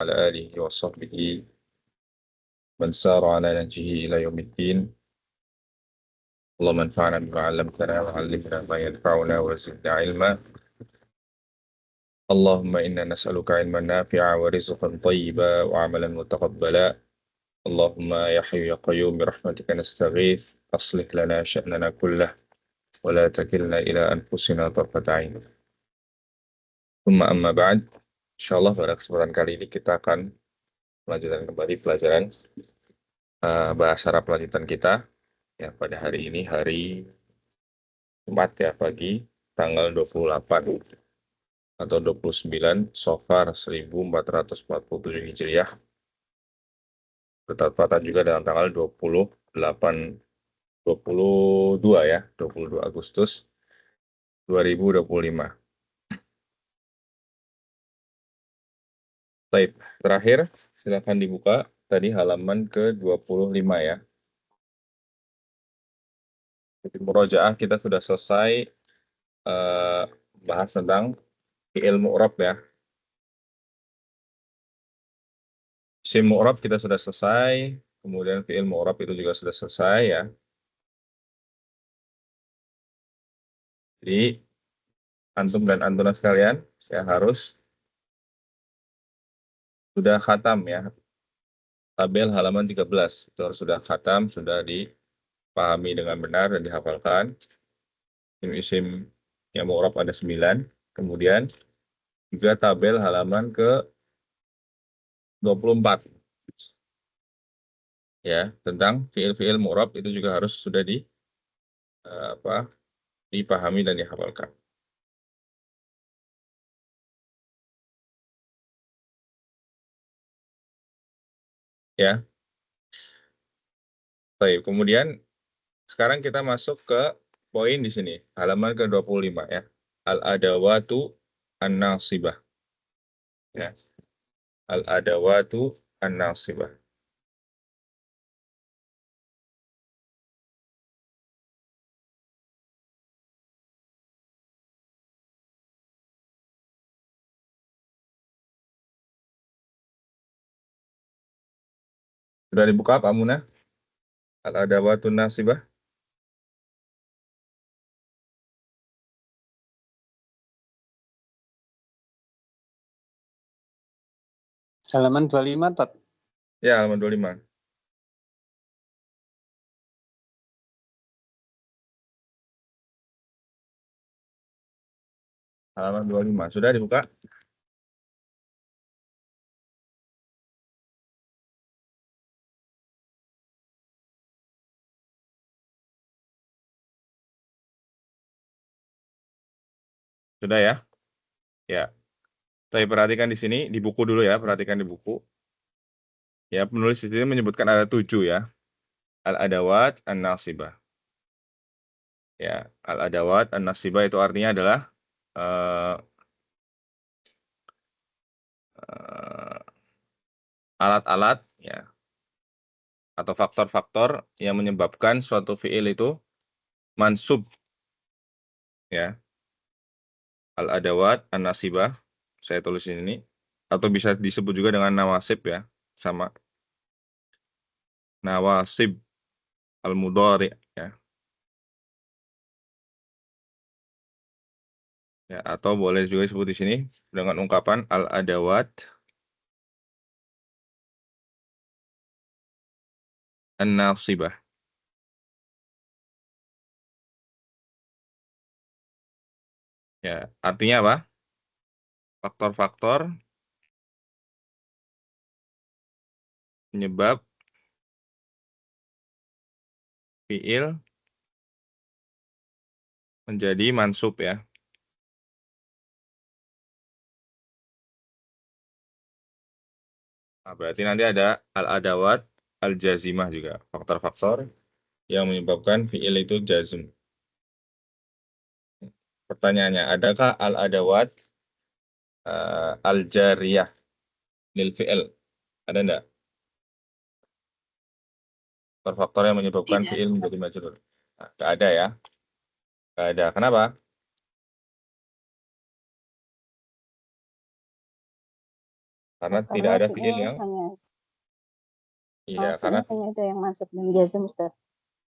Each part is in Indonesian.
على آله وصحبه من سار على نهجه إلى يوم الدين. اللهم انفعنا بما علمتنا وعلمنا ما ينفعنا وزدنا علما. اللهم إنا نسألك علما نافعا ورزقا طيبا وعملا متقبلا. اللهم يا حي يا قيوم برحمتك نستغيث، أصلح لنا شأننا كله ولا تكلنا إلى أنفسنا طرفة عين. ثم أما بعد. Insyaallah pada kesempatan kali ini kita akan melanjutkan kembali pelajaran bahasa Arab lanjutan kita. Ya, pada hari ini hari Jumat ya, pagi tanggal 28 atau 29 Safar 1447 Hijriah. Bertepatan juga dengan tanggal 22 ya, 22 Agustus 2025. Baik, terakhir silakan dibuka tadi halaman ke-25 ya. Di murojaah kita sudah selesai bahas tentang fi'il mu'rab ya. Isim mu'rab kita sudah selesai, kemudian fi'il mu'rab itu juga sudah selesai ya. Jadi antum dan antuna sekalian, saya harus sudah khatam ya. Tabel halaman 13 itu harus sudah khatam, sudah dipahami dengan benar dan dihafalkan. Isim yang mu'rab ada 9. Kemudian juga tabel halaman ke 24 ya, tentang fi'il-fi'il mu'rab itu juga harus sudah dipahami dan dihafalkan. Ya. Baik, kemudian sekarang kita masuk ke poin di sini, halaman ke-25 ya. Al-adawatu an-nasibah. Ya. Al-adawatu an-nasibah. Sudah dibuka Pak Munah? Al-adawatu an-nasibah. Halaman 25, Tat. Ya, halaman 25. Halaman 25. Sudah dibuka? Sudah ya? Ya. Tapi perhatikan di sini, di buku dulu ya, perhatikan di buku. Ya, penulis di sini menyebutkan ada 7 ya. Al-adawat an-nasibah. Ya, al-adawat an-nasibah itu artinya adalah alat-alat ya, atau faktor-faktor yang menyebabkan suatu fiil itu mansub ya. Al-adawat an-nasibah, saya tulis ini, atau bisa disebut juga dengan nawasib ya, sama. Nawasib al-mudhari ya. Ya, atau boleh juga disebut di sini dengan ungkapan al-adawat an-nasibah. Ya, artinya apa? Faktor-faktor penyebab fiil menjadi mansub ya. Nah, berarti nanti ada al-adawat al-jazimah juga, faktor-faktor yang menyebabkan fiil itu jazm. Pertanyaannya, adakah al-adawat al-jariyah lil fi'il? Ada enggak? Faktor yang menyebabkan fi'il menjadi majrur. Nah, enggak ada ya. Enggak ada. Kenapa? Karena Oh, tidak karena ada fi'il fiil yang hanya iya, karena fi'il hanya ada yang masuk dan jazm, Ustaz.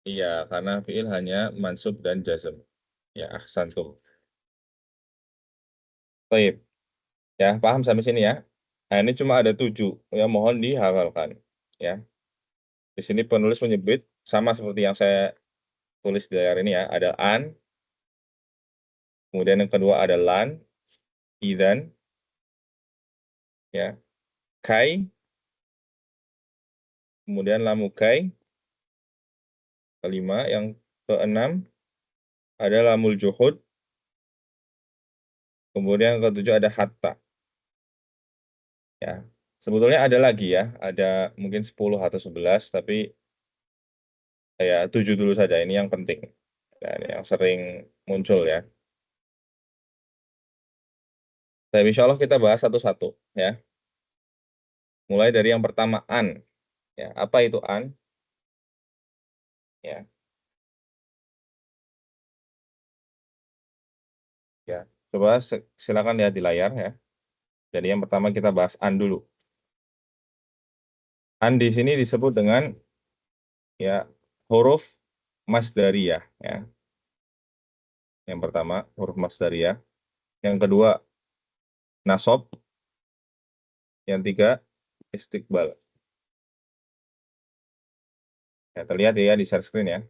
iya, karena fiil hanya mansub dan jazm. Ya, ahsantum. Baik. Ya, paham sampai sini ya. Nah, ini cuma ada 7. Ya, mohon dihafalkan. Ya. Di sini penulis menyebut sama seperti yang saya tulis di layar ini ya. Ada an, kemudian yang kedua ada lan, idan, ya, kai, kemudian lamukai, kelima, yang keenam ada lamul juhud, kemudian yang ketujuh ada hatta. Ya, sebetulnya ada lagi ya, ada mungkin 10 atau 11, tapi ya 7 dulu saja, ini yang penting dan yang sering muncul ya. Tapi insya Allah kita bahas satu-satu ya. Mulai dari yang pertama an. Ya, apa itu an? Ya, ya. Coba silakan lihat di layar ya. Jadi yang pertama kita bahas an dulu. An di sini disebut dengan ya huruf masdariyah ya. Yang pertama huruf masdariyah. Yang kedua nasab. Yang tiga istiqbal. Ya, terlihat ya di share screen ya.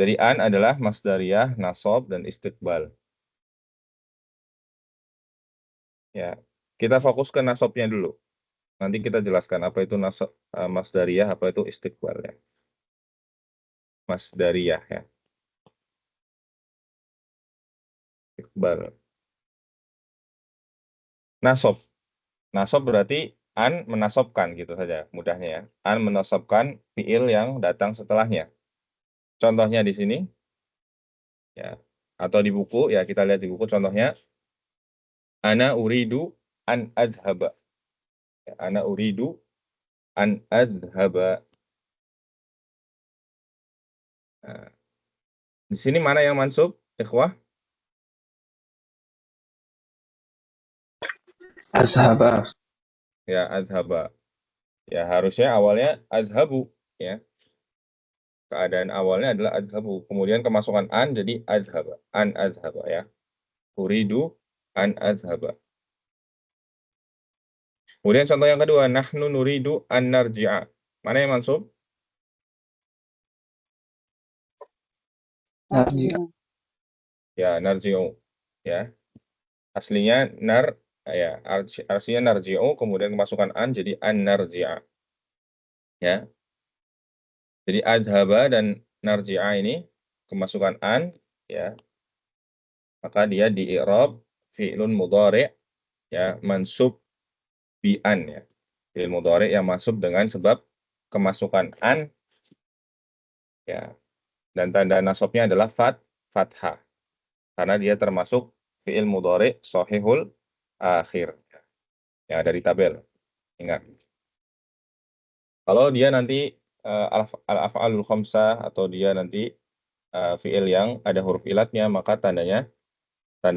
Jadi an adalah masdariyah, nasab dan istiqbal. Ya, kita fokus ke nasabnya dulu. Nanti kita jelaskan apa itu nasab, masdariyah, apa itu istiqbal ya. Masdariyah ya. Istiqbal. Nasab. Nasab berarti an menasobkan gitu saja mudahnya ya. An menasobkan fiil yang datang setelahnya. Contohnya di sini ya, atau di buku ya, kita lihat di buku contohnya ana uridu an adhaba. Ya, ana uridu an adhaba. Nah, di sini mana yang mansub, ikhwah? Azhaba. Ya, adhaba. Ya, harusnya awalnya adhabu ya. Keadaan awalnya adalah adhabu. Kemudian kemasukan an jadi adhaba. An adhaba ya. Uridu an adhaba. Kemudian contoh yang kedua, nahnu nuridu an narji'a. Mana yang mansub? Narji'a. Ya, narji'u. Ya. Aslinya nar, ya, artinya narji'u, kemudian kemasukan an jadi an narji'a. Ya. Jadi adhaba dan narji'a ini kemasukan an, ya. Maka dia di i'rab fi'lun mudhari' ya, mansub bi an ya. Fi'il mudhari' yang masuk dengan sebab kemasukan an ya. Dan tanda nasabnya adalah fathah. Karena dia termasuk fi'il mudhari' shahihul akhir. Ya, dari tabel. Ingat. Kalau dia nanti al-af'alul khamsah atau dia nanti fi'il yang ada huruf ilatnya, maka tanda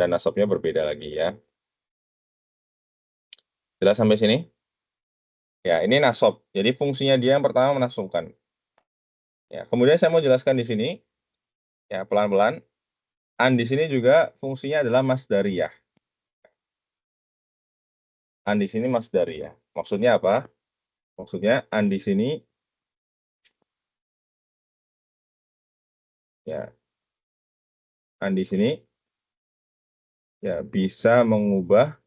nasabnya berbeda lagi ya. Jelas sampai sini? Ya, ini nasab. Jadi fungsinya dia yang pertama menasabkan. Ya, kemudian saya mau jelaskan di sini ya pelan-pelan. An di sini juga fungsinya adalah masdariyah. An di sini masdariyah. Maksudnya apa? Maksudnya an di sini ya, an di sini ya bisa mengubah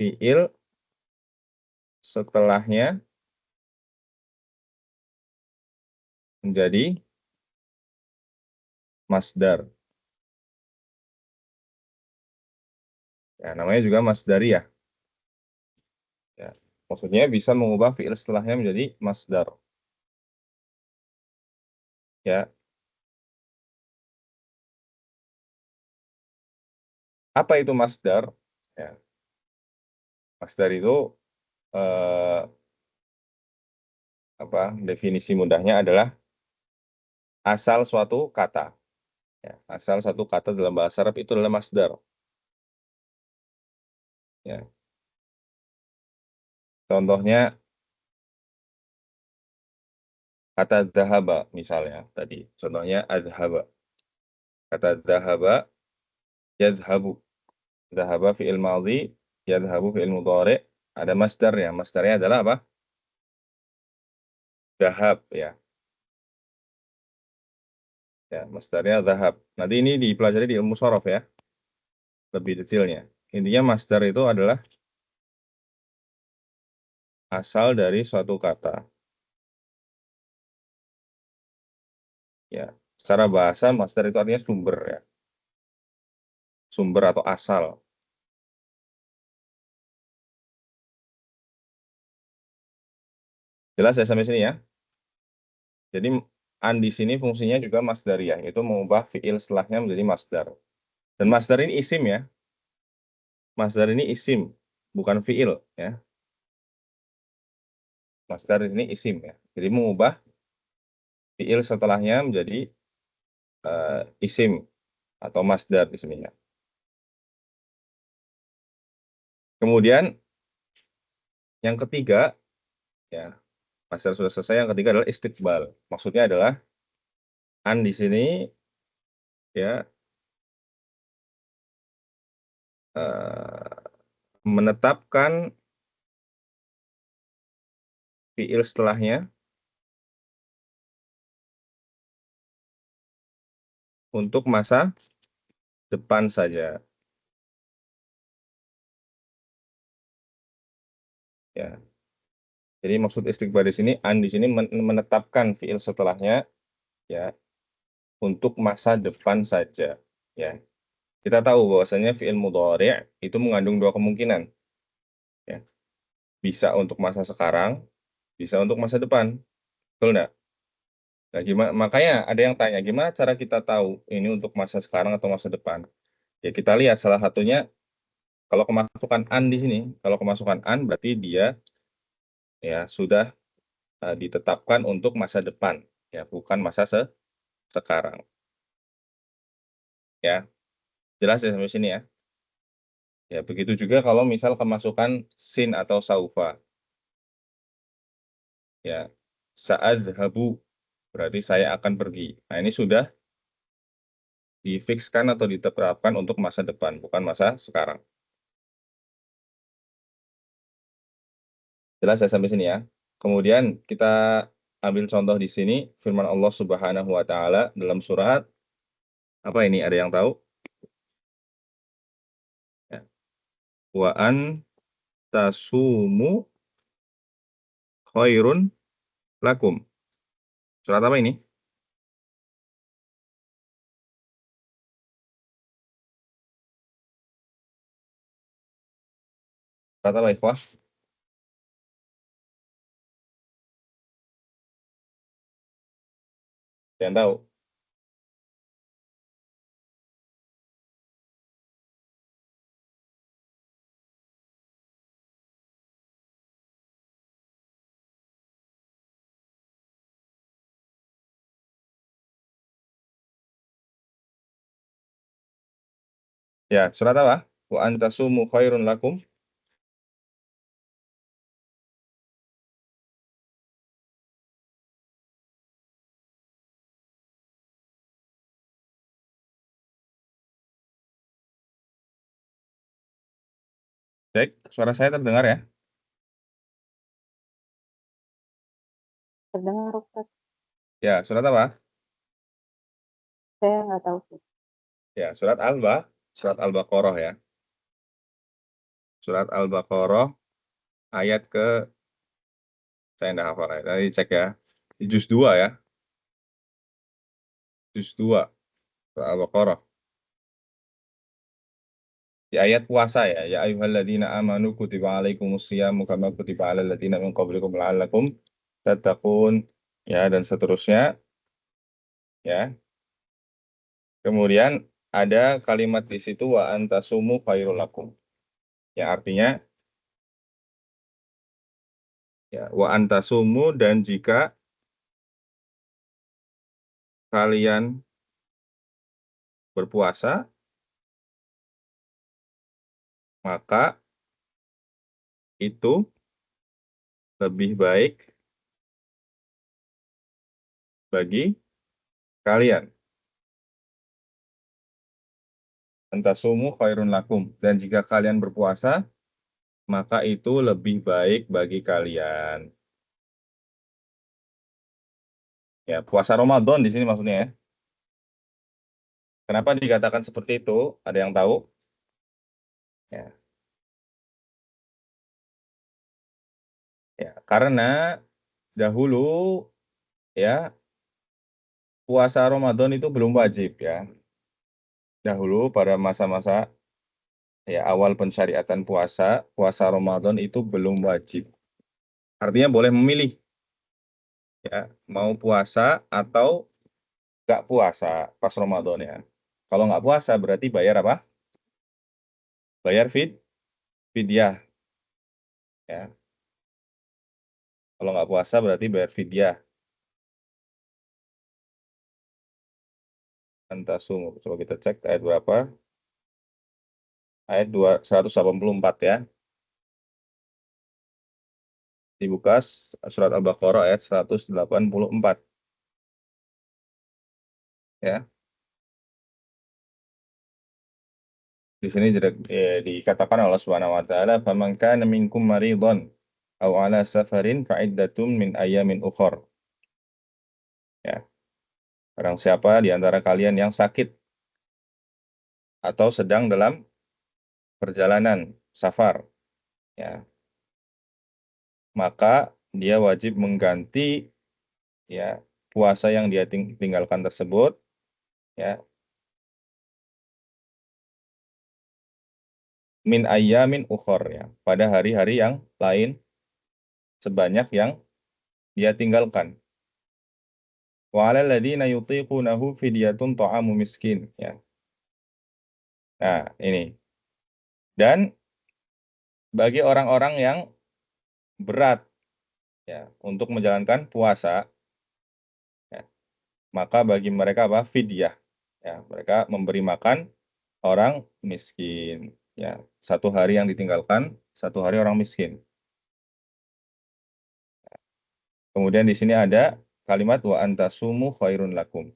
fiil setelahnya menjadi masdar. Ya, namanya juga masdariyah. Ya, maksudnya bisa mengubah fiil setelahnya menjadi masdar. Ya, apa itu masdar? Ya, masdar itu eh, definisi mudahnya adalah asal suatu kata. Ya, asal satu kata dalam bahasa Arab itu adalah masdar. Ya. Contohnya kata dhahaba misalnya tadi. Contohnya adhaba. Kata dhahaba, yadhhabu. Dhahaba fi'il madhi, yadhhabu fi'il mudhari. Ada masdarnya. Masdarnya adalah apa? Dhahab ya. Ya, masdarnya dhahab. Nanti ini dipelajari di ilmu shorof ya. Lebih detailnya. Intinya masdar itu adalah asal dari suatu kata. Ya, secara bahasa masdar itu artinya sumber ya. Sumber atau asal. Jelas ya sampai sini ya. Jadi an di sini fungsinya juga masdariyah, yaitu mengubah fiil setelahnya menjadi masdar. Dan masdar ini isim ya. Masdar ini isim, bukan fiil ya. Masdar ini isim ya. Jadi mengubah fiil setelahnya menjadi isim atau masdar di sini ya. Kemudian yang ketiga ya, masdar sudah selesai. Yang ketiga adalah istiqbal. Maksudnya adalah an di sini ya menetapkan fiil setelahnya untuk masa depan saja ya. Jadi maksud istiqbal di sini an di sini menetapkan fiil setelahnya ya untuk masa depan saja ya. Kita tahu bahwasanya fiil mudhari' itu mengandung dua kemungkinan ya. Bisa untuk masa sekarang, bisa untuk masa depan. Betul nggak? Nah, makanya ada yang tanya, gimana cara kita tahu ini untuk masa sekarang atau masa depan? Ya kita lihat salah satunya kalau kemasukan an di sini, kalau kemasukan an berarti dia ya sudah ditetapkan untuk masa depan ya, bukan masa sekarang. Ya, jelas ya sampai sini ya. Ya, begitu juga kalau misal kemasukan sin atau saufa. Ya, sa'adhabu berarti saya akan pergi. Nah, ini sudah difikskan atau ditetapkan untuk masa depan, bukan masa sekarang. Jelas ya sampai sini ya. Kemudian kita ambil contoh di sini firman Allah Subhanahu wa taala dalam surat apa ini? Ada yang tahu? Ya. Wa an tasumu khairun lakum. Surat apa ini? Surat apa, Ikhwah? Yang tahu? Ya, surat apa? Wa an tasumu khairun lakum. Cek, suara saya terdengar ya? Terdengar, Ustaz. Ya, surat apa? Saya nggak tahu sih. Ya, surat Al-Baqarah ya. Surat Al-Baqarah ayat ke saya enggak hafal ya. Tadi cek ya. Di juz 2 ya. Juz 2 surat Al-Baqarah. Di ayat puasa ya. Ya ayyuhalladzina amanu kutiba alaikumusyamu kama kutiba alal ladzina min qablikum la'allakum tattaqun. Ya, dan seterusnya ya. Kemudian ada kalimat di situ wa antasumu khairul lakum. Yang artinya ya wa antasumu dan jika kalian berpuasa, maka itu lebih baik bagi kalian. Antasumu khairun lakum. Dan jika kalian berpuasa, maka itu lebih baik bagi kalian. Ya, puasa Ramadan di sini maksudnya ya. Kenapa dikatakan seperti itu? Ada yang tahu? Ya. Ya, karena dahulu ya puasa Ramadan itu belum wajib ya. Dahulu pada masa-masa ya awal pensyariatan puasa, puasa Ramadan itu belum wajib. Artinya boleh memilih ya, mau puasa atau nggak puasa pas Ramadan ya. Kalau nggak puasa berarti bayar apa? Bayar fidyah ya. Kalau nggak puasa berarti bayar fidyah. Antasum. Coba kita cek ayat berapa? Ayat 184 ya. Dibuka surat Al-Baqarah ayat 184 ya. Di sini dikatakan Allah Subhanahu wa taala, "Faman kana minkum maridhan aw ala safarin fa'iddatun min ayyamin ukhra." Ya. Barang siapa di antara kalian yang sakit atau sedang dalam perjalanan safar, ya, maka dia wajib mengganti ya puasa yang dia tinggalkan tersebut ya min ayyamin ukhor ya pada hari-hari yang lain sebanyak yang dia tinggalkan. Wa 'alal ladzina yutiqunahu fidyatun ta'amu miskin ya. Nah, ini. Dan bagi orang-orang yang berat ya untuk menjalankan puasa ya, maka bagi mereka apa? Fidyah. Ya, mereka memberi makan orang miskin. Ya, satu hari yang ditinggalkan, satu hari orang miskin. Kemudian di sini ada kalimat wa antasumu khairun lakum.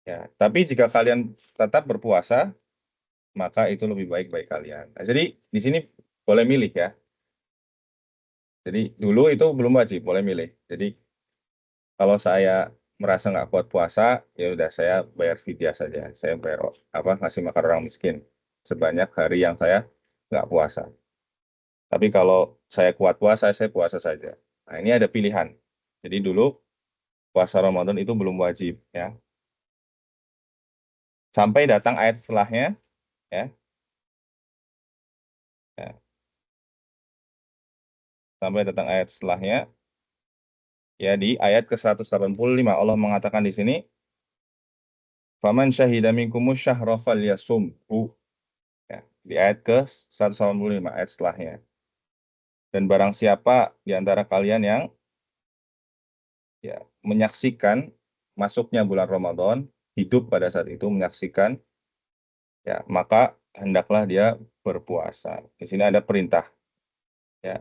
Ya, tapi jika kalian tetap berpuasa, maka itu lebih baik bagi kalian. Nah, jadi di sini boleh milih ya. Jadi dulu itu belum wajib, boleh milih. Jadi kalau saya merasa nggak kuat puasa, ya udah saya bayar fidyah saja. Saya bayar apa ngasih makan orang miskin sebanyak hari yang saya nggak puasa. Tapi kalau saya kuat puasa, saya puasa saja. Nah, ini ada pilihan. Jadi dulu puasa Ramadan itu belum wajib ya. Sampai datang ayat setelahnya ya. Ya, sampai datang ayat setelahnya ya di ayat ke-185 Allah mengatakan di sini faman syahida minkumus syahra falyasumhu ya, di ayat ke-185 ayat setelahnya. Dan barang siapa di antara kalian yang ya menyaksikan masuknya bulan Ramadan, hidup pada saat itu menyaksikan ya, maka hendaklah dia berpuasa. Di sini ada perintah ya,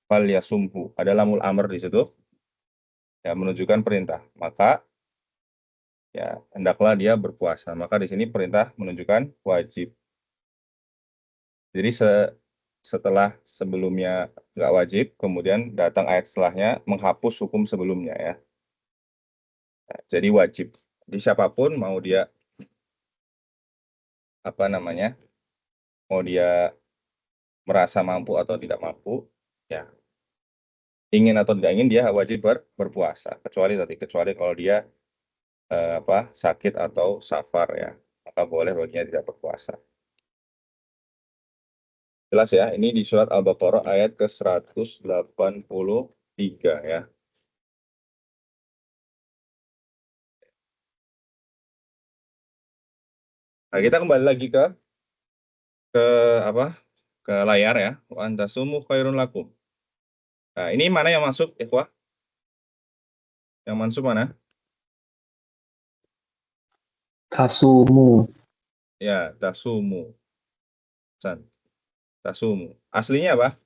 falyasumhu. Ada lamul amr di situ ya menunjukkan perintah. Maka ya hendaklah dia berpuasa. Maka di sini perintah menunjukkan wajib. Jadi setelah sebelumnya nggak wajib, kemudian datang ayat setelahnya menghapus hukum sebelumnya ya. Nah, jadi wajib. Jadi siapapun mau dia apa namanya, mau dia merasa mampu atau tidak mampu, ya ingin atau tidak ingin dia wajib berpuasa. Kecuali kalau dia apa sakit atau safar ya, maka boleh baginya tidak berpuasa. Jelas ya, ini di surat Al-Baqarah ayat ke-183 ya. Nah, kita kembali lagi ke apa? Ke layar ya. Wa antasumu khairun lakum. Nah, ini mana yang masuk, ikhwah? Yang masuk mana? Tasumu. Ya, tasumu. Tasumu. Aslinya apa?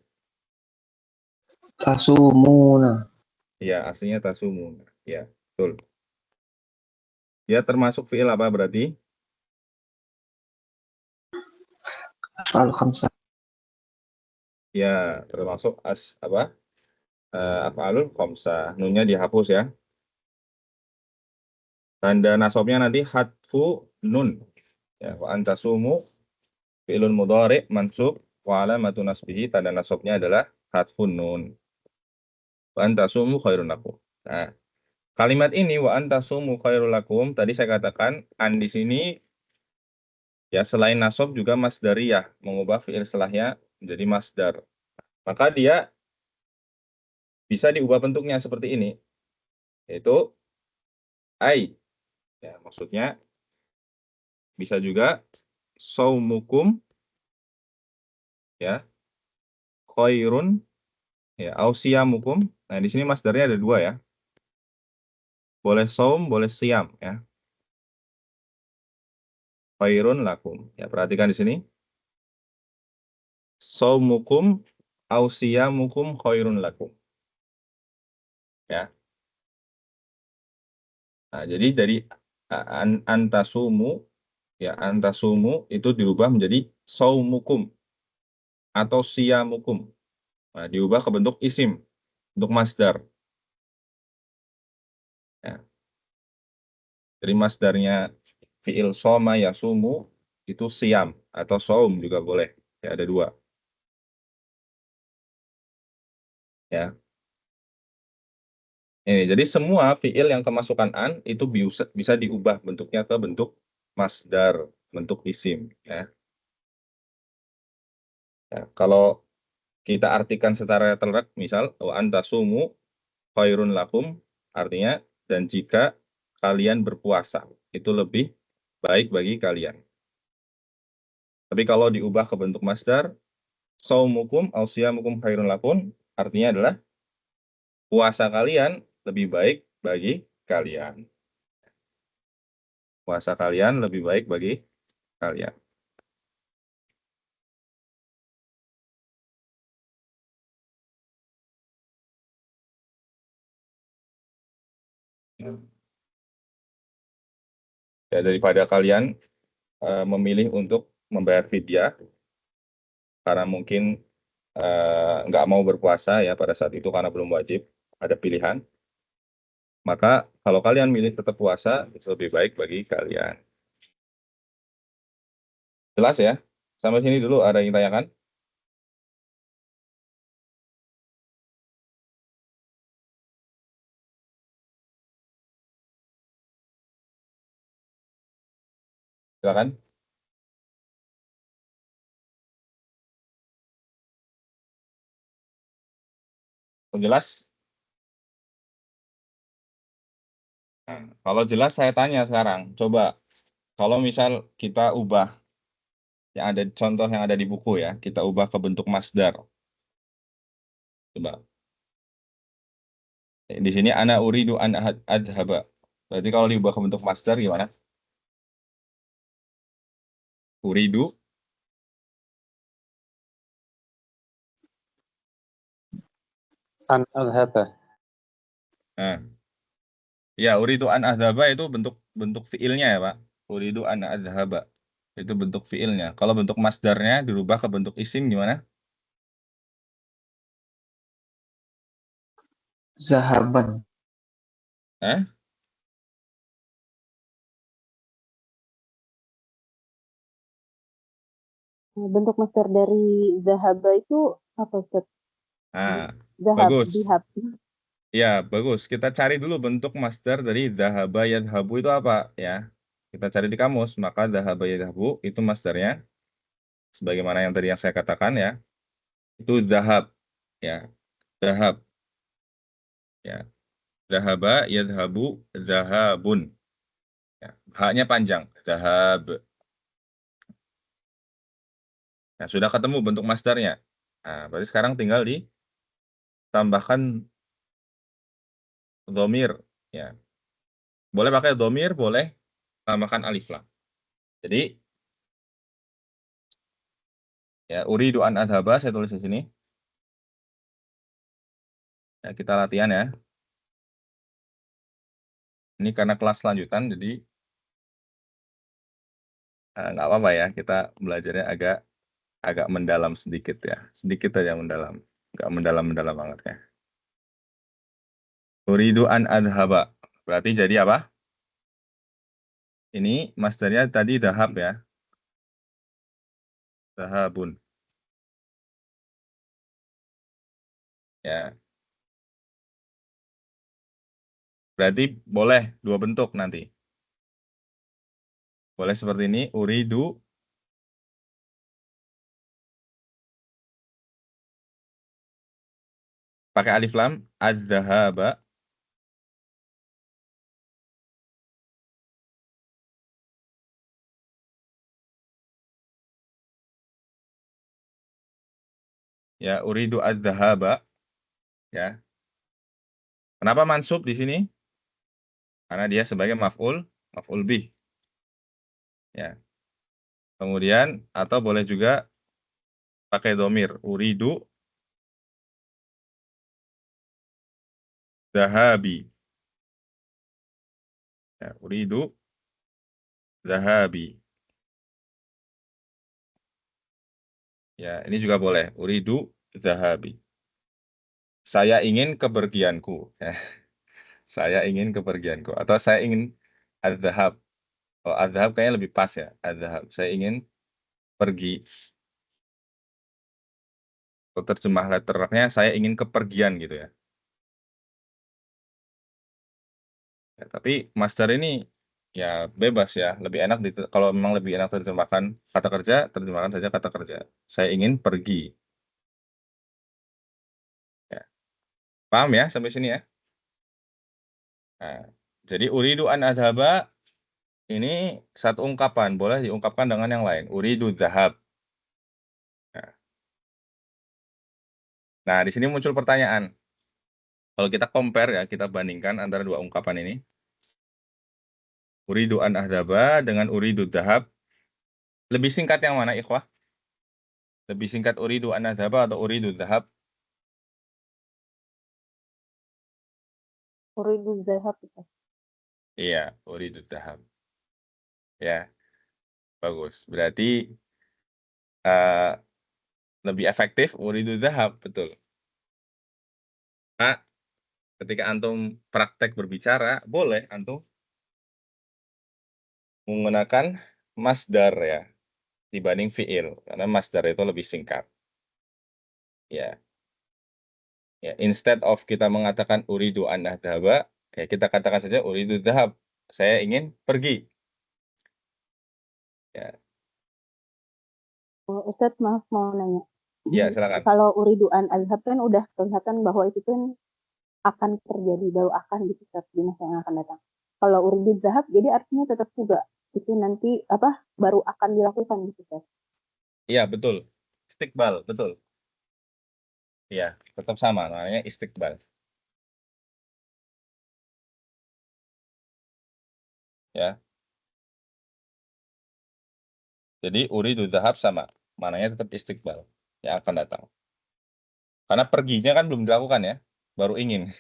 Tasumuna. Ya, aslinya tasumu. Ya, betul. Ya, termasuk fiil apa berarti? Al-khamsah. Ya, termasuk af'alul khamsah. Nunnya dihapus ya. Tanda nasabnya nanti hatfu nun. Ya, wa antasumu fi'lun mudhari' mansub wa alamatu nasbihi, tanda nasabnya adalah hatfun nun. Wa antasumu khairun lakum. Nah, kalimat ini wa antasumu khairul lakum, tadi saya katakan an di sini ya selain nasab juga masdariyah, mengubah fi'il setelahnya menjadi masdar. Maka dia bisa diubah bentuknya seperti ini, yaitu ai. Ya, maksudnya bisa juga saumukum ya khairun ya ausiamukum. Nah, di sini masdarnya ada dua ya. Boleh saum, boleh siam ya. Khairun lakum. Ya, perhatikan di sini. Saumukum ausiamukum khairun lakum. Ya. Nah, jadi dari antasumu ya antasumu itu dirubah menjadi saumukum atau siamukum. Nah, diubah ke bentuk isim, untuk masdar. Ya. Jadi masdarnya fi'il soma yasumu itu siam atau saum juga boleh. Ya, ada dua. Ya. Ini, jadi semua fi'il yang kemasukan an itu bisa diubah bentuknya ke bentuk masdar, bentuk isim. Ya. Ya, kalau kita artikan secara terlek, misal wa antasumu khairun lakum, artinya dan jika kalian berpuasa itu lebih baik bagi kalian. Tapi kalau diubah ke bentuk masdar, saumukum au siyamukum khairun lakum, artinya adalah puasa kalian lebih baik bagi kalian. Puasa kalian lebih baik bagi kalian. Ya, daripada kalian memilih untuk membayar fidyah karena mungkin nggak mau berpuasa ya pada saat itu karena belum wajib, ada pilihan. Maka kalau kalian milih tetap puasa, itu lebih baik bagi kalian. Jelas ya? Sampai sini dulu ada yang ditanyakan? Silakan. Jelas? Nah, kalau jelas saya tanya sekarang, coba kalau misal kita ubah yang ada contoh yang ada di buku ya, kita ubah ke bentuk masdar. Coba. Di sini ana uridu an adhaba. Berarti kalau diubah ke bentuk masdar gimana? Uridu. An adhaba. Nah, ya uridu an adhaba itu bentuk fiilnya ya, Pak. Uridu an adhaba. Itu bentuk fiilnya. Kalau bentuk masdarnya dirubah ke bentuk isim gimana? Zahaban. Eh? Bentuk master dari zahaba itu apa, Ustaz? Nah, Zahab, bagus. dihab. Ya, bagus. Kita cari dulu bentuk masdar dari dhahaba yadhabu itu apa ya. Kita cari di kamus, maka dhahaba yadhabu itu masdarnya sebagaimana yang tadi yang saya katakan ya. Itu zahab ya. Zahab ya. Dhahaba yadhabu zahabun. Ya. Haknya panjang, zahab. Nah, sudah ketemu bentuk masdarnya. Nah, berarti sekarang tinggal ditambahkan dhamir ya. Boleh pakai dhamir, boleh tambahkan alif lam. Jadi ya uridu an adhaba saya tulis di sini. Ya, kita latihan ya. Ini karena kelas lanjutan jadi nggak apa-apa ya, kita belajarnya agak mendalam sedikit ya. Sedikit aja mendalam. Nggak mendalam-mendalam banget ya. Uridu an adhaba. Berarti jadi apa? Ini masternya tadi dahab ya. Dahabun. Ya. Berarti boleh dua bentuk nanti. Boleh seperti ini, uridu pakai alif lam, az-zahaba. Ya, uridu az-zahaba. Ya. Kenapa mansub di sini? Karena dia sebagai maf'ul bih. Ya. Kemudian atau boleh juga pakai domir, uridu zahabi. Ya, uridu zahabi. Ya, ini juga boleh, uridu zahabi. Saya ingin kepergianku. Ya. Saya ingin kepergianku. Atau saya ingin az-zahab. Oh, az-zahab kayaknya lebih pas ya, az-zahab. Saya ingin pergi. Terjemah letternya saya ingin kepergian gitu ya. Ya, tapi master ini ya bebas ya, lebih enak kalau memang lebih enak terjemahkan kata kerja, terjemahkan saja kata kerja. Saya ingin pergi. Ya. Paham ya sampai sini ya? Nah, jadi uridu an adhaba ini satu ungkapan, boleh diungkapkan dengan yang lain. Uridu zahab. Nah, di sini muncul pertanyaan. Kalau kita compare ya, kita bandingkan antara dua ungkapan ini. Uridu an adhaba dengan uridu zahab. Lebih singkat yang mana, ikhwah? Lebih singkat uridu an adhaba atau uridu zahab? Uridu zahab itu. Iya, uridu zahab. Ya, bagus. Berarti eh, lebih efektif uridu zahab, betul. Nah, ketika antum praktek berbicara, boleh antum menggunakan masdar ya dibanding fiil, karena masdar itu lebih singkat. Ya, ya, instead of kita mengatakan uridu an adhaba, ya kita katakan saja uridu zahab. Saya ingin pergi. Ya, Ustadz, maaf mau nanya. ya silakan. Kalau uridu an azhab kan udah kelihatan bahwa itu kan akan terjadi, baru akan gitu Ustadz, di masa yang akan datang. Kalau uridu zahab jadi artinya tetap juga itu nanti apa baru akan dilakukan gitu Ustadz. Iya, betul. Istiqbal, betul. Iya, tetap sama, namanya istiqbal. Ya, jadi uridu zahab sama, mananya tetap istiqbal yang akan datang. Karena perginya kan belum dilakukan ya, baru ingin,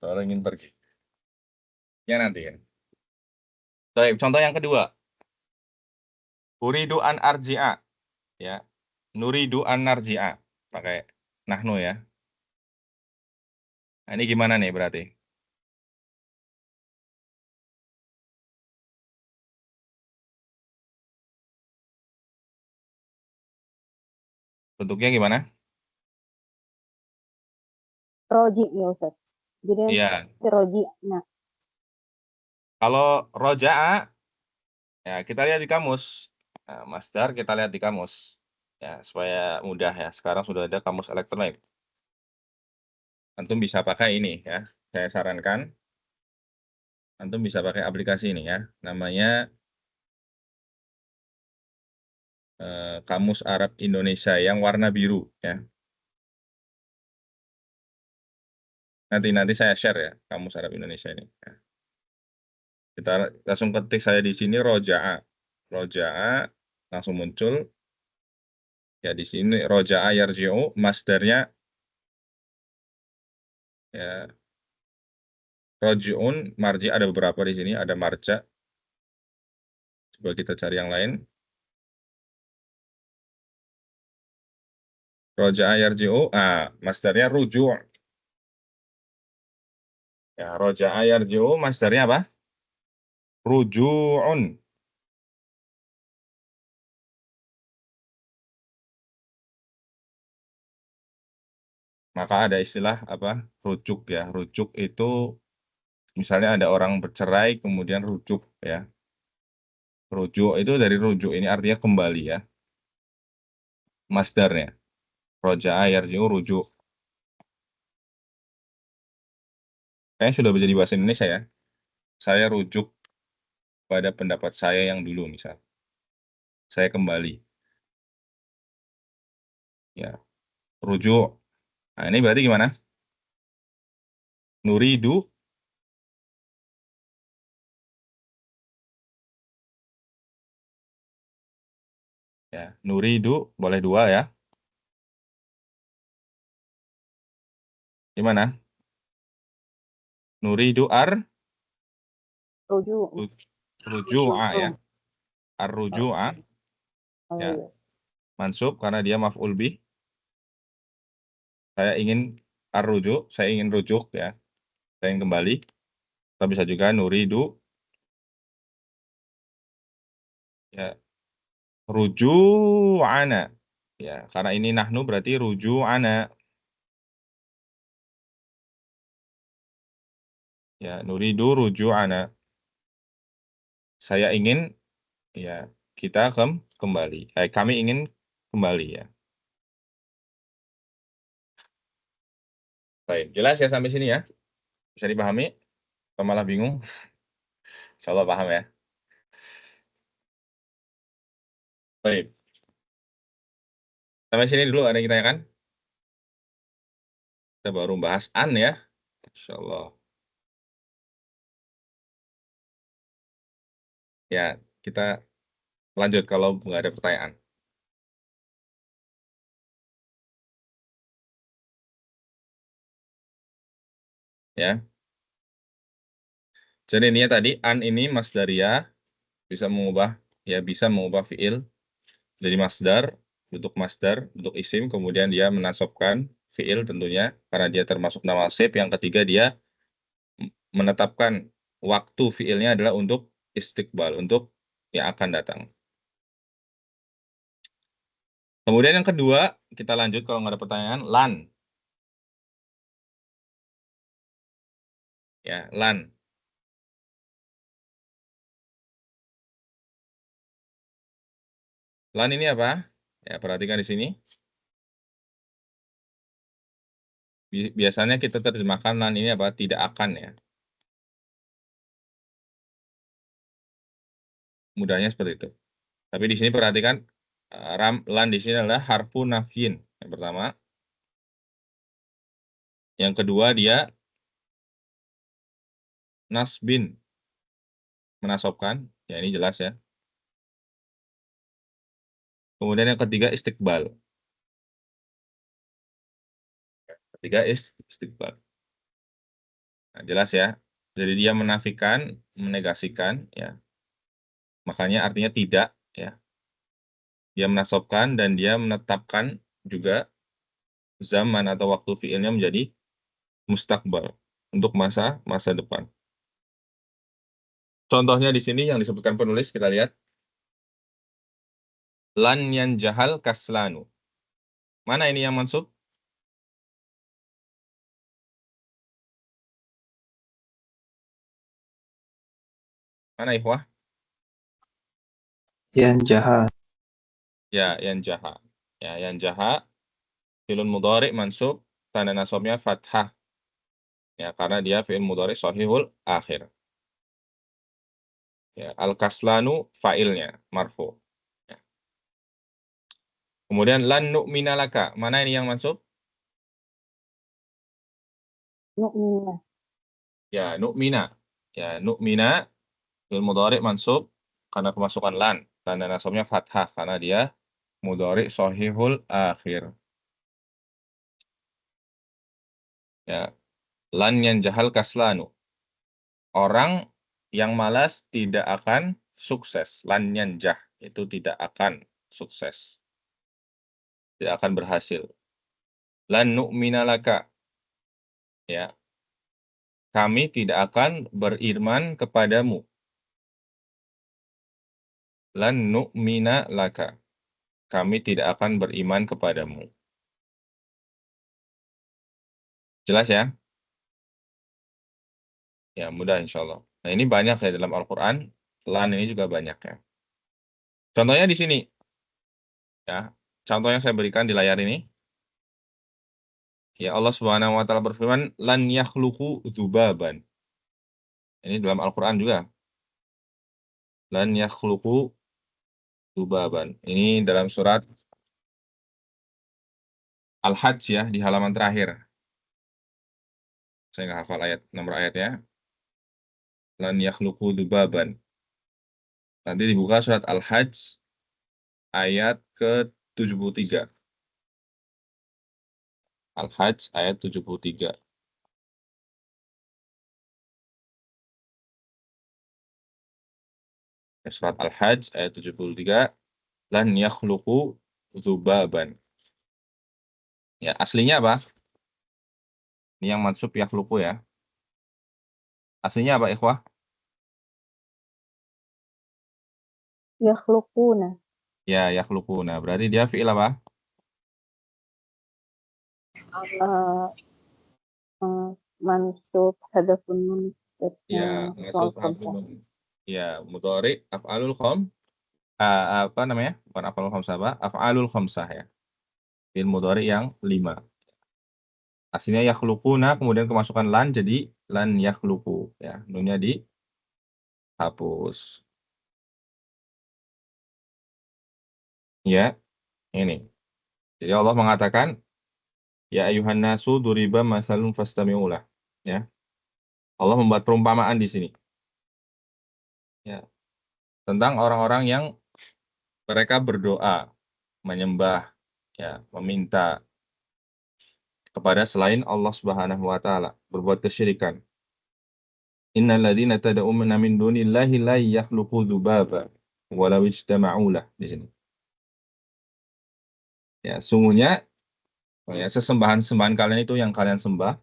baru ingin pergi. Ya nanti ya. Baik, contoh yang kedua. Uridu an arji'a, ya. Nuridu an narji'a, pakai nahnu ya. Nah, ini gimana nih berarti? Bentuknya gimana? Roji ya Ustadz. Jadi Iya, nanti roji. Nah, kalau roja'a, ya kita lihat di kamus. Nah, Masdar kita lihat di kamus. Ya, supaya mudah ya. Sekarang sudah ada kamus elektronik. Antum bisa pakai ini ya. Saya sarankan antum bisa pakai aplikasi ini ya. Namanya Kamus Arab Indonesia yang warna biru ya. Nanti saya share ya Kamus Arab Indonesia ini. Ya. Kita langsung ketik saya di sini roja'a. Roja'a langsung muncul. Ya di sini roja'a yarji'u masdarnya ya roji'un marji ada beberapa di sini, ada marja. Coba kita cari yang lain. Roja'a yarji'u, masdarnya ruju'. Ya, roja'a yarji'u masdarnya apa? Ruju'un. Maka ada istilah apa? Rujuk ya. Rujuk itu misalnya ada orang bercerai kemudian rujuk ya. Rujuk itu dari rujuk ini artinya kembali ya. Masdarnya. Roja'a yarji'u rujuk. Kayaknya sudah menjadi bahasa Indonesia ya. Saya rujuk pada pendapat saya yang dulu misal. Saya kembali. Ya, rujuk. Nah, ini berarti gimana? Nuridu. Ya, nuridu boleh dua ya. Gimana? Nuridu Rujuk. ruju'a ya. Ar-ruju'a Oh, ya. iya. Mansub karena dia maf'ul bih. Saya ingin ar-rujuk, saya ingin rujuk ya. Saya ingin kembali. Kita bisa juga nuridu ya ruju'ana. Ya, karena ini nahnu berarti ruju'ana. Ya, nuridu ruju'ana. Saya ingin ya kita kembali. Kami ingin kembali ya. Baik, jelas ya sampai sini ya? Bisa dipahami? Atau malah bingung? Insya Allah paham ya. Baik. Sampai sini dulu ada yang ditanyakan? Kita baru bahas an ya. Insya Allah. Ya, kita lanjut kalau nggak ada pertanyaan. Ya. Jadi ini ya tadi, an ini masdariyah bisa mengubah fiil dari masdar, bentuk masdar, bentuk isim, kemudian dia menasobkan fiil tentunya, karena dia termasuk nawasib. Yang ketiga, dia menetapkan waktu fiilnya adalah untuk istiqbal, untuk yang akan datang. Kemudian yang kedua, kita lanjut kalau nggak ada pertanyaan, lan. Ya, lan. Lan ini apa? Ya, perhatikan di sini. Biasanya kita terjemahkan lan ini apa? Tidak akan ya. Mudahnya seperti itu. Tapi di sini perhatikan lan di sini adalah harfu nafyin. Yang pertama. Yang kedua dia nasbin. Menasobkan. Ya ini jelas ya. Kemudian yang ketiga istiqbal. Ketiga istiqbal. Nah, jelas ya. Jadi dia menafikan, menegasikan ya. Makanya artinya tidak ya. Dia menasobkan dan dia menetapkan juga zaman atau waktu fiilnya menjadi mustakbal untuk masa depan. Contohnya di sini yang disebutkan penulis kita lihat lan yanjahal kaslanu. Mana ini yang mansub? Mana ikhwah? Yanjaha. Ya, yanjaha. Ya, yanjaha fi'lun mudhari mansub tanda nasabnya fathah. Ya, karena dia fi'il mudhari shahihul akhir. Ya, al-kaslanu fa'ilnya marfu. Ya. Kemudian lan nu'mina laka. Mana ini yang mansub? Nu'mina. Ya, nu'mina. Ya, nu'mina Fi'il mudhari mansub karena kemasukan lan. Tanda nasabnya fathah karena dia mudhari shahihul akhir. Ya. Lan yanjahal kaslanu. Orang yang malas tidak akan sukses. Lan yanjah itu tidak akan sukses. Tidak akan berhasil. Lan nu'mina laka. Ya. Kami tidak akan beriman kepadamu. Lan nu'mina laka. Kami tidak akan beriman kepadamu. Jelas ya? Ya, mudah insya Allah. Nah, ini banyak ya dalam Al-Quran. Lan ini juga banyak ya. Contohnya di sini. Ya, contoh yang saya berikan di layar ini. Ya, Allah Subhanahu wa taala berfirman, "Lan yakhluqu dzubaban." Ini dalam Al-Qur'an juga. Lan yakhluqu dzubaban. Ini dalam surat Al-Hajj ya, di halaman terakhir. Saya nggak hafal nomor ayatnya. Lan yakhluqu dzubaban. Nanti dibuka surat Al-Hajj ayat ke-73. Al-Hajj ayat 73. Surat Al-Hajj ayat 73. Lan yakhluqu dzubaban. Ya, aslinya apa? Ini yang mansub yakhluqu ya. Aslinya apa, ikhwah? Yakhluquna. Ya, yakhluquna. Berarti dia fi'il apa? Mansub hadafun nun Ya, maksud ya, mudhari af'alul apa namanya? Bukan af'alul khamsah apa? Af'alul khamsah ya. Fi'il mudhari yang 5. Aslinya yakhluquna kemudian kemasukan lan jadi lan yakhluqu ya. Nunnya dihapus. Ya, ini. Jadi Allah mengatakan ya ayuhan nasu duriba masalun fastami'u lah. Ya. Allah membuat perumpamaan di sini. Ya. Tentang orang-orang yang mereka berdoa, menyembah, ya, meminta kepada selain Allah Subhanahu wa taala, berbuat kesyirikan. Innal ladzina tad'una min dunillahi la yakhluqu dzubaba walau ijtama'u lah di sini. Ya, sungguhnya ya, sesembahan-sembahan kalian itu yang kalian sembah,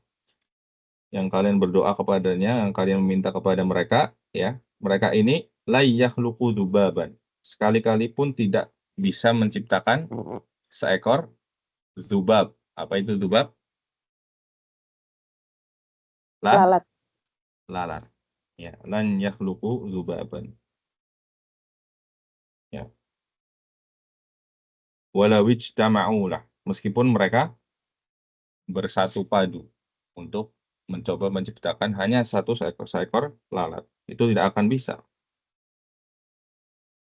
yang kalian berdoa kepadanya, yang kalian meminta kepada mereka, ya, mereka ini la yakhluqu dzubaban. Sekali-kali pun tidak bisa menciptakan seekor dzubab. Apa itu dzubab? Lalat. Lalat. Ya, lan yakhluqu dzubaban. Ya. Walau ijtama'u lah. Meskipun mereka bersatu padu untuk mencoba menciptakan hanya satu seekor lalat. Itu tidak akan bisa.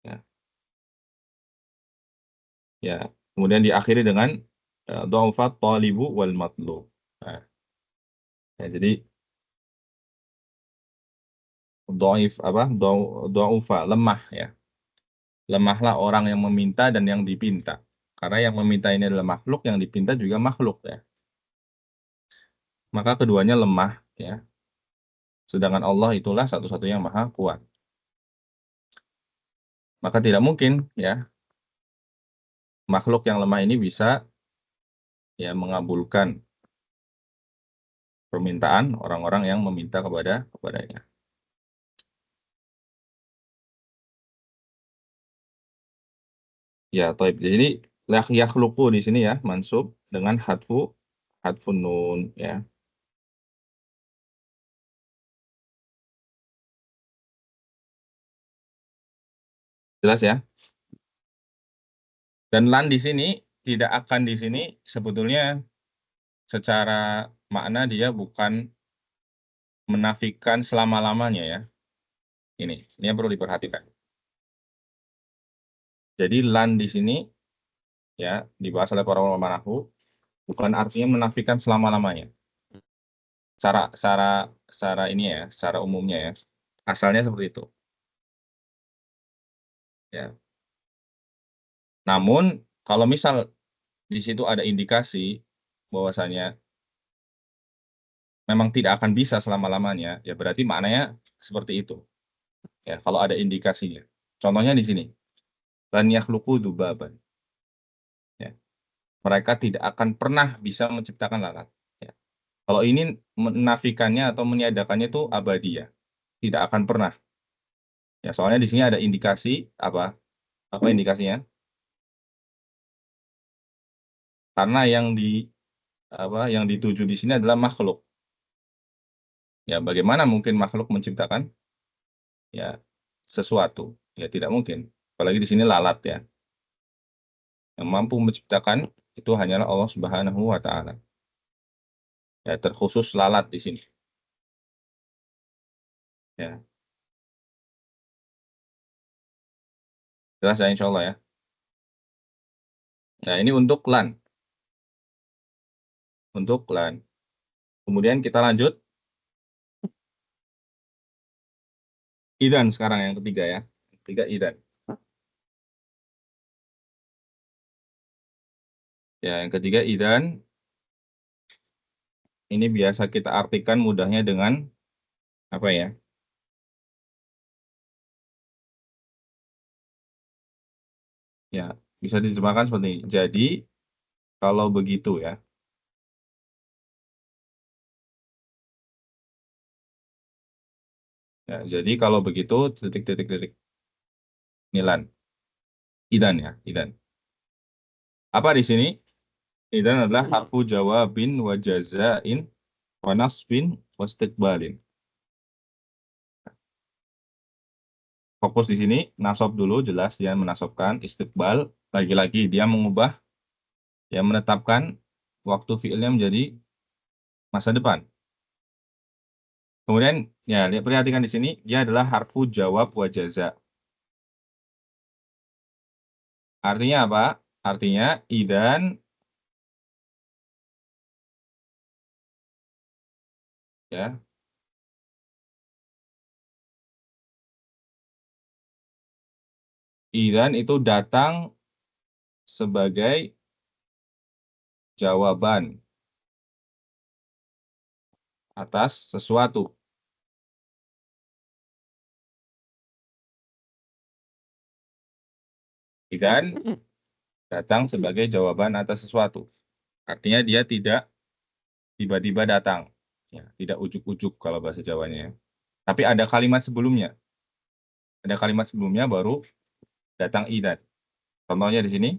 Ya. Ya. Kemudian diakhiri dengan dha'ufat talibu wal matlub. Nah, ya, jadi dhaif apa? Dha'ufa lemah ya. Lemahlah orang yang meminta dan yang dipinta. Karena yang meminta ini adalah makhluk, yang dipinta juga makhluk ya. Maka keduanya lemah ya. Sedangkan Allah itulah satu-satunya yang maha kuat. Maka tidak mungkin ya makhluk yang lemah ini bisa ya mengabulkan permintaan orang-orang yang meminta kepadanya. Ya, taib. Di sini yakhluqu di sini ya mansub dengan hadfun nun ya. Jelas ya? Dan lan di sini tidak akan di sini sebetulnya secara makna dia bukan menafikan selama-lamanya ya. Ini yang perlu diperhatikan. Jadi lan di sini ya dibahas oleh para ulama nahwu bukan artinya menafikan selama-lamanya. Secara ini ya, secara umumnya ya. Asalnya seperti itu. Ya. Namun kalau misal di situ ada indikasi bahwasanya memang tidak akan bisa selama-lamanya, ya berarti maknanya seperti itu. Ya, kalau ada indikasinya. Contohnya di sini, lan yakhluqu dzubaban. Ya. Mereka tidak akan pernah bisa menciptakan lalat. Ya. Kalau ini menafikannya atau meniadakannya itu abadi ya, tidak akan pernah. Ya, soalnya di sini ada indikasi apa? Apa indikasinya? Karena yang dituju di sini adalah makhluk. Ya, bagaimana mungkin makhluk menciptakan ya sesuatu? Ya tidak mungkin. Apalagi di sini lalat ya. Yang mampu menciptakan itu hanyalah Allah Subhanahu wa taala. Ya, terkhusus lalat di sini. Ya, jelas ya insyaallah ya. Nah, ini untuk lan. Untuk lan. Kemudian kita lanjut idan sekarang yang ketiga ya. Ketiga idan. Ya, yang ketiga idan ini biasa kita artikan mudahnya dengan apa ya? Ya, bisa diterjemahkan seperti ini. Jadi, kalau begitu ya. Ya, jadi kalau begitu titik-titik-titik nilan. Idan ya, idan. Apa di sini? Idan adalah harfu jawabin wa jazain wa nasbin wa istiqbalin. Fokus di sini, nasab dulu jelas dia menasabkan, istiqbal lagi-lagi dia mengubah, ya menetapkan waktu fiilnya menjadi masa depan. Kemudian ya perhatikan di sini dia adalah harfu jawab wa jaza. Artinya apa? Artinya idan ya. Idan itu datang sebagai jawaban atas sesuatu. Idan datang sebagai jawaban atas sesuatu. Artinya dia tidak tiba-tiba datang. Ya, tidak ujuk-ujuk kalau bahasa Jawanya. Ya. Tapi ada kalimat sebelumnya. Ada kalimat sebelumnya baru datang idan. Contohnya di sini.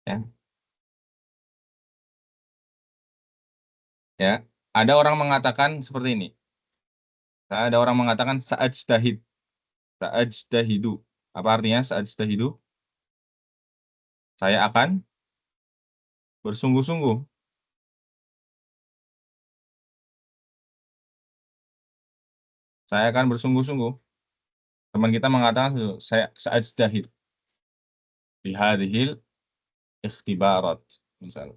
Ya. Ya. Ada orang mengatakan seperti ini. Ada orang mengatakan sa'ajtahid. Sa'ajtahidu. Apa artinya sa'ajtahidu? Saya akan bersungguh-sungguh. Saya akan bersungguh-sungguh. Teman kita mengatakan saya sa'ajtahid. Bihadihil ikhtibarat. Misal.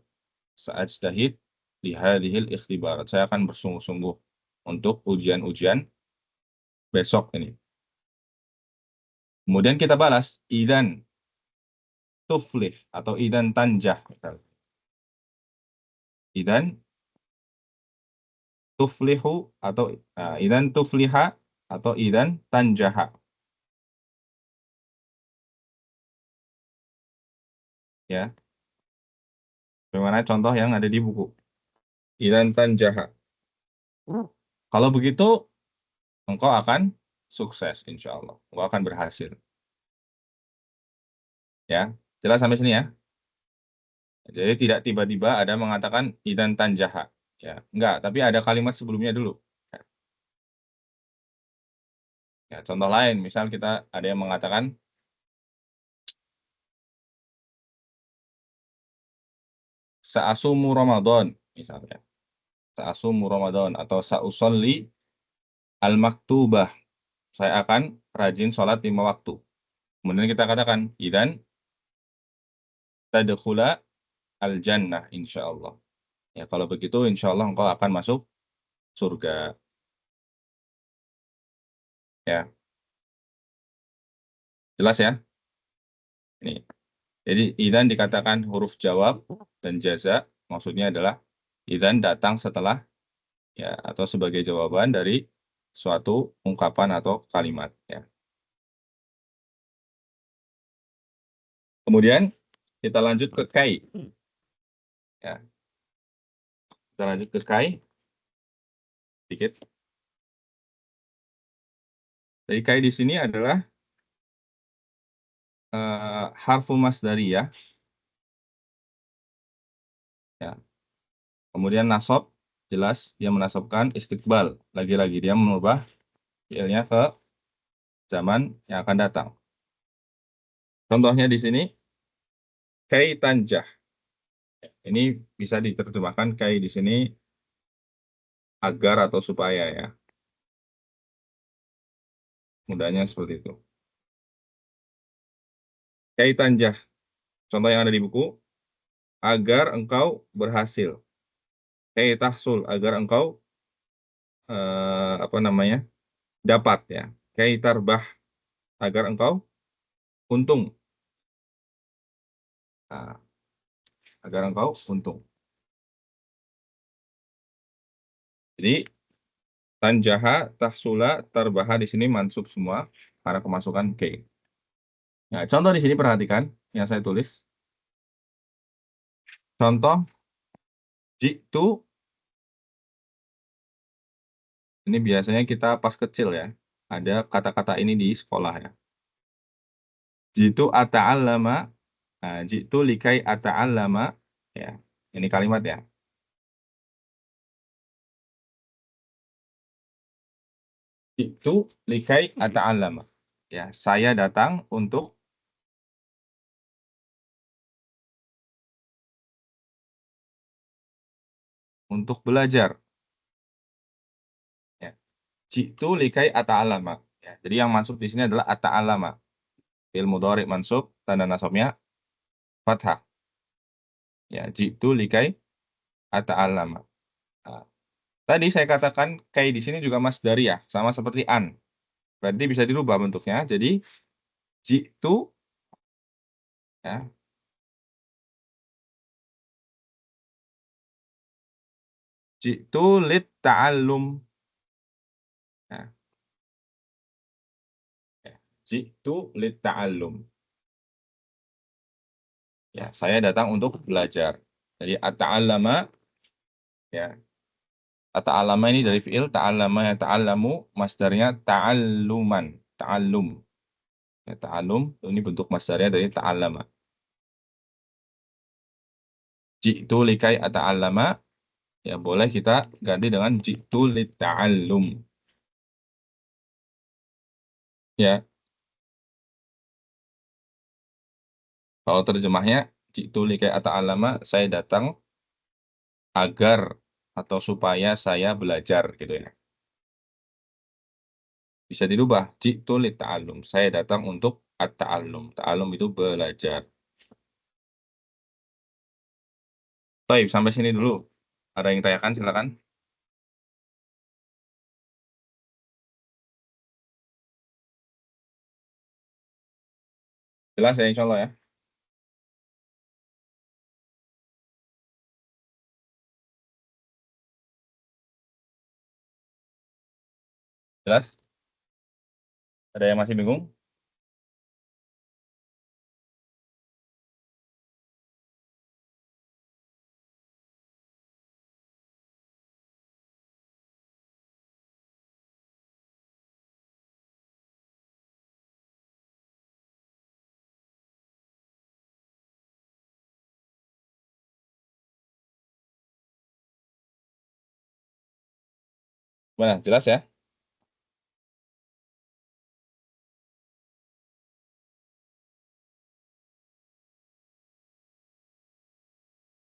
Sa'ajtahid bihadihil ikhtibarat. Saya akan bersungguh-sungguh untuk ujian-ujian besok ini. Kemudian kita balas idan tuflih atau idan tanjah. Idan tuflihu atau idan tufliha atau idan tanjaha. Ya. Bagaimana contoh yang ada di buku. Idan tanjaha. Kalau begitu engkau akan sukses insya Allah. Engkau akan berhasil. Ya. Jelas sampai sini ya. Jadi tidak tiba-tiba ada mengatakan idan tanjaha. Ya, enggak, tapi ada kalimat sebelumnya dulu. Ya, contoh lain, misal kita ada yang mengatakan sa'asumu Ramadan, misalnya. Sa'asumu Ramadan atau sa'usolli al-maktubah. Saya akan rajin sholat 5 waktu. Kemudian kita katakan, idan tadkhula al-jannah, insya Allah. Ya, kalau begitu, insya Allah engkau akan masuk surga. Ya. Jelas ya? Ini. Jadi idzan dikatakan huruf jawab dan jaza maksudnya adalah idzan datang setelah ya atau sebagai jawaban dari suatu ungkapan atau kalimat ya. Kemudian kita lanjut ke kai. Ya. Kita lanjut ke kai. Sedikit. Jadi kai di sini adalah harfu masdariyah. Ya. Kemudian nasab, jelas dia menasabkan istiqbal. Lagi-lagi dia mengubah fiilnya ke zaman yang akan datang. Contohnya di sini kai tanjah. Ini bisa diterjemahkan kai di sini agar atau supaya ya. Mudahnya seperti itu. Kai tanjah. Contoh yang ada di buku, agar engkau berhasil. Kai tahsul, agar engkau dapat ya. Kai tarbah, agar engkau untung. Nah, agar engkau untung. Jadi tanjaha, tahsula, tarbaha di sini mansub semua karena kemasukan K. Nah, contoh di sini perhatikan yang saya tulis. Contoh jitu ini biasanya kita pas kecil ya. Ada kata-kata ini di sekolah ya. Jitu ata'allama, nah, jitu likai ata'allama ya. Ini kalimat ya. Jitu likai ata'allama. Ya, saya datang untuk belajar. Ya. Jitu likai ata'allama. Ya, jadi yang masuk di sini adalah ata'allama. Fi'il mudhari mansub, tanda nasabnya fathah. Ya, jitu likai ata'allama. Nah, tadi saya katakan kai di sini juga masdariyah, sama seperti an. Berarti bisa dirubah bentuknya. Jadi jitu ya. Jitu lit ta'allum. Nah, ya. Jitu lit ta'allum. Ya, saya datang untuk belajar. Jadi at-ta'allama ya. At-ta'allama ini dari fi'il ta'allama ya ta'allamu, masdarnya ta'alluman, ta'allum. Ya, ta'allum ini bentuk masdarnya dari ta'allama. Jitu likai ata'allama ya boleh kita ganti dengan jitu lit ta'allum. Ya. Kalau terjemahnya jitu likai ata'allama, saya datang agar atau supaya saya belajar gitu ya. Bisa dirubah jitu lit ta'allum. Saya datang untuk at-ta'allum. Ta'allum itu belajar. Baik, sampai sini dulu. Ada yang tanyakan silakan. Jelas ya insya Allah ya. Jelas? Ada yang masih bingung? Mana? Jelas ya?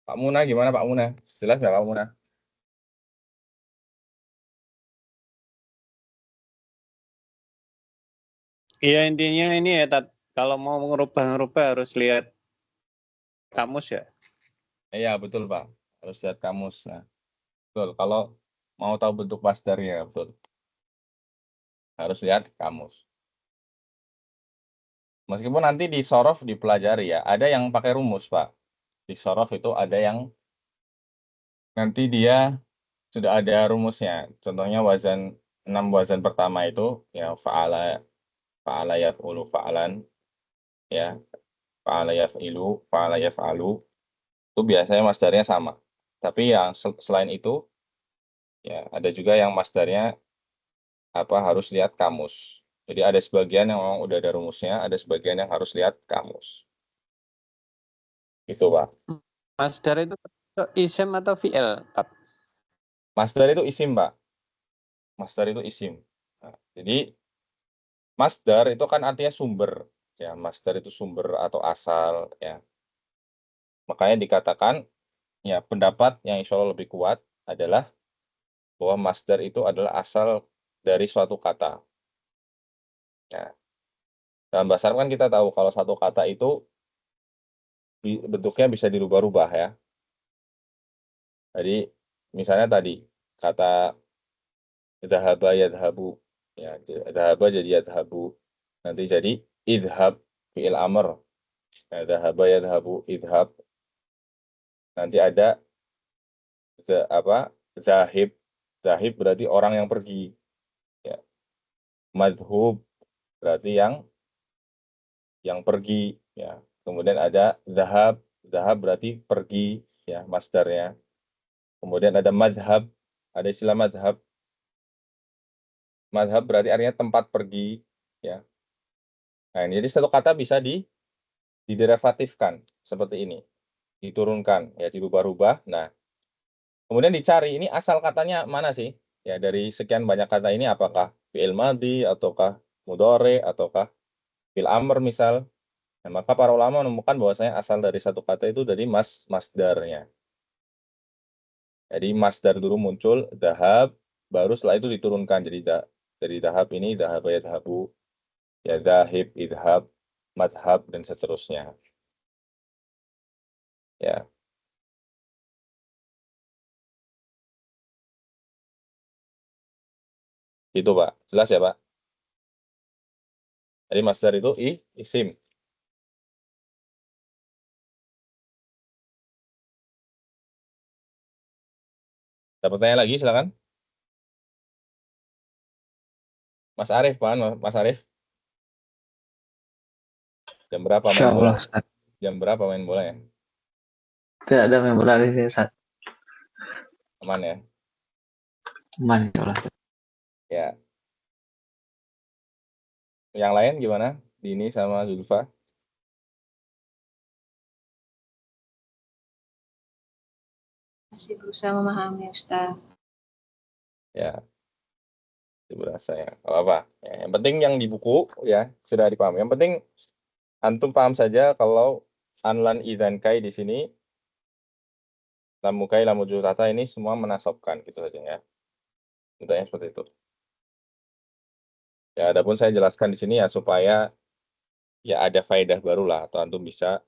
Pak Muna gimana Pak Muna? Jelas nggak Pak Muna? Iya intinya ini ya kalau mau ngerubah harus lihat kamus ya. Iya betul Pak. Harus lihat kamus. Nah, betul. Kalau mau tahu bentuk masdarnya betul. Harus lihat kamus. Meskipun nanti di sorof dipelajari ya, ada yang pakai rumus, Pak. Di sorof itu ada yang nanti dia sudah ada rumusnya. Contohnya 6 wazan pertama itu ya fa'ala yaf'ulu fa'lan, ya, fa'ala yaf'ilu, fa'ala yaf'alu, itu biasanya masdarnya sama. Tapi yang selain itu, ya ada juga yang masdarnya harus lihat kamus. Jadi ada sebagian yang memang udah ada rumusnya, ada sebagian yang harus lihat kamus. Itu, Pak. Masdar itu isim atau fi'il? Masdar itu isim, Pak. Masdar itu isim. Nah, jadi masdar itu kan artinya sumber. Ya, masdar itu sumber atau asal. Ya. Makanya dikatakan, ya pendapat yang insya Allah lebih kuat adalah bahwa masdar itu adalah asal dari suatu kata. Nah, dalam bahasa Arab kan kita tahu kalau satu kata itu bentuknya bisa dirubah-rubah ya. Jadi misalnya tadi kata dzahaba yadhabu, ya dzahaba jadi yadhabu, nanti jadi idhab fi'il amr, ya, dzahaba yadhabu idhab, nanti ada zahib, zahib berarti orang yang pergi, ya. Madhub berarti yang pergi, ya. Kemudian ada zahab, zahab berarti pergi, ya, masdarnya. Kemudian ada madhab, ada istilah madhab. Madhab berarti artinya tempat pergi, ya. Nah, jadi satu kata bisa diderivatifkan seperti ini, diturunkan, ya, dirubah-rubah. Nah, kemudian dicari ini asal katanya mana sih? Ya, dari sekian banyak kata ini apakah fi'il madhi ataukah mudhari ataukah fi'il amr misal. Nah, maka para ulama menemukan bahwasanya asal dari satu kata itu dari masdarnya. Jadi masdar dulu muncul dhahab, baru setelah itu diturunkan jadi dari dhahab ini dhahaba yadhabu, ya dhahib, idhab, madhab dan seterusnya. Ya, itu Pak. Jelas ya, Pak? Jadi masdar itu isim. Ada pertanyaan lagi silakan. Mas Arief, Pak, Mas Arief. Jam berapa main bola? Insyaallah Ustaz. Jam berapa main bola ya? Tidak ada member di sini Ustaz. Aman ya? Aman insyaallah. Ya. Yang lain gimana? Dini sama Zulfa? Masih berusaha memahami, Ustaz. Ya, itu berasa ya. Gak apa-apa. Ya, yang penting yang di buku ya sudah dipahami. Yang penting antum paham saja kalau anlan idzan kai di sini lamukai lamujul tata ini semua menasobkan gitu saja ya. Intinya seperti itu. Ya, adapun saya jelaskan di sini ya supaya ya ada faedah baru lah atau antum bisa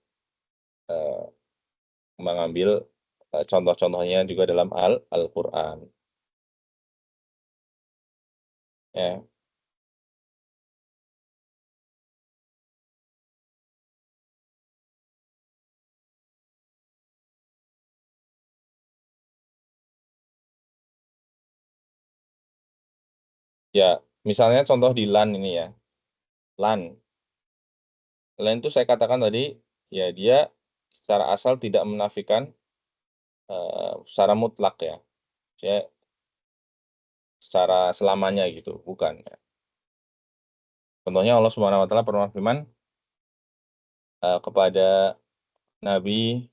mengambil contoh-contohnya juga dalam Al-Qur'an. Ya. Ya, misalnya contoh di LAN ini ya. LAN. LAN itu saya katakan tadi ya dia secara asal tidak menafikan secara mutlak ya. Ya, secara selamanya gitu, bukan ya. Contohnya Allah Subhanahu wa taala pernah berfirman kepada Nabi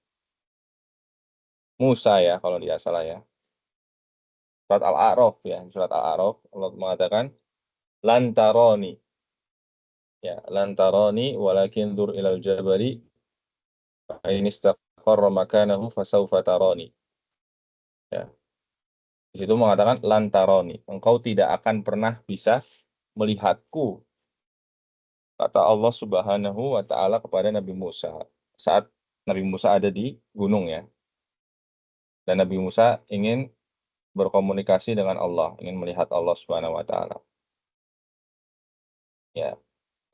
Musa ya kalau tidak salah ya. Surat Al-A'raf ya, surat Al-A'raf Allah mengatakan lan tarani. Ya, lan tarani walakin dur ilal jabali fa in istaqarra makanahu fasawfa tarani. Ya. Di situ mengatakan lan tarani, engkau tidak akan pernah bisa melihatku, kata Allah Subhanahu wa taala kepada Nabi Musa saat Nabi Musa ada di gunung ya. Dan Nabi Musa ingin berkomunikasi dengan Allah, ingin melihat Allah Subhanahu wa taala. Ya.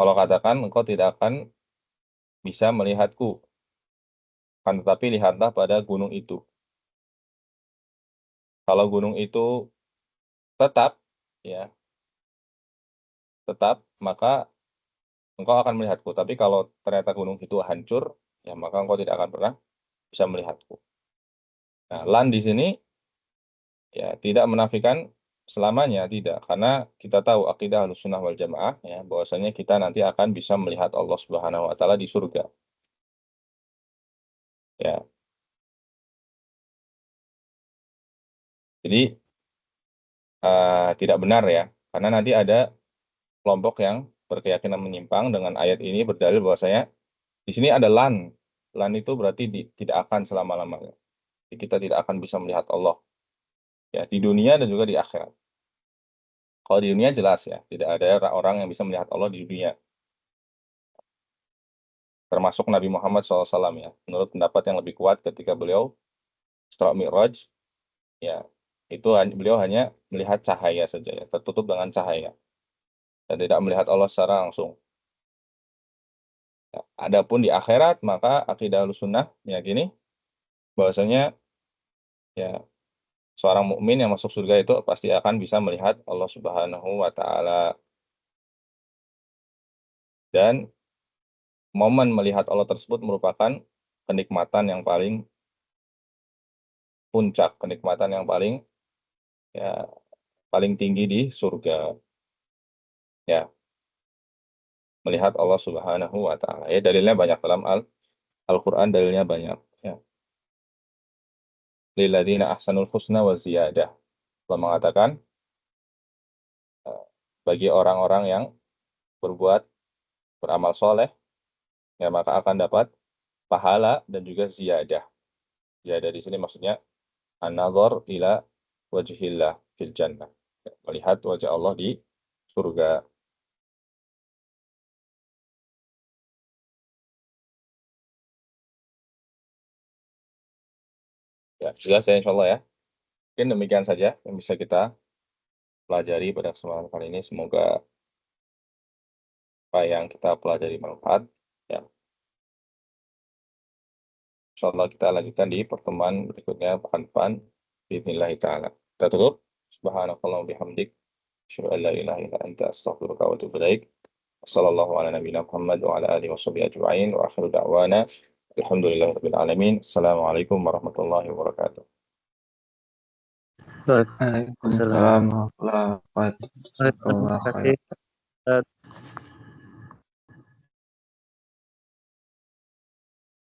Kalau katakan engkau tidak akan bisa melihatku, akan tetapi lihatlah pada gunung itu. Kalau gunung itu tetap, ya, tetap, maka engkau akan melihatku. Tapi kalau ternyata gunung itu hancur, ya maka engkau tidak akan pernah bisa melihatku. Nah, lan di sini ya tidak menafikan selamanya, tidak, karena kita tahu akidah Ahlussunnah wal Jamaah ya bahwasanya kita nanti akan bisa melihat Allah Subhanahu wa taala di surga. Ya. Jadi tidak benar ya, karena nanti ada kelompok yang berkeyakinan menyimpang dengan ayat ini berdalil bahwasanya di sini ada lan. Lan itu berarti tidak akan selama-lamanya. Jadi kita tidak akan bisa melihat Allah ya di dunia dan juga di akhirat. Kalau di dunia jelas ya, tidak ada orang yang bisa melihat Allah di dunia. Termasuk Nabi Muhammad SAW ya. Menurut pendapat yang lebih kuat ketika beliau Isra Mi'raj, ya itu beliau hanya melihat cahaya saja ya, tertutup dengan cahaya dan tidak melihat Allah secara langsung. Ya, adapun di akhirat maka akidah Ahlussunnah meyakini bahwasanya ya seorang mukmin yang masuk surga itu pasti akan bisa melihat Allah Subhanahu wa taala. Dan momen melihat Allah tersebut merupakan kenikmatan yang paling puncak, kenikmatan yang paling ya paling tinggi di surga. Ya, melihat Allah Subhanahu wa taala. Ya, dalilnya banyak dalam Al-Qur'an, dalilnya banyak ya. Lilladzina ahsanul husna wa ziyadah. Allah mengatakan bagi orang-orang yang beramal soleh ya maka akan dapat pahala dan juga ziyadah. Ziyadah di sini maksudnya an-nazar ila wajhillah fil jannah. Melihat wajah Allah di surga. Ya, jelas ya insyaallah ya. Mungkin demikian saja yang bisa kita pelajari pada kesempatan kali ini. Semoga apa yang kita pelajari bermanfaat. Ya, insyaallah kita lanjutkan di pertemuan berikutnya pekan depan. Bismillah taala. Kita tutup. Subhanakallah bihamdik. Asyhadu an la ilaha illa anta astaghfiruka wa atubu ilaik. Wassallallahu ala nabiyina Muhammad wa ala alihi washabihi ajma'in wa akhiru da'wana alhamdulillahirabbil alamin. Assalamualaikum warahmatullahi wabarakatuh. Waalaikumsalam warahmatullahi wabarakatuh. Terima kasih.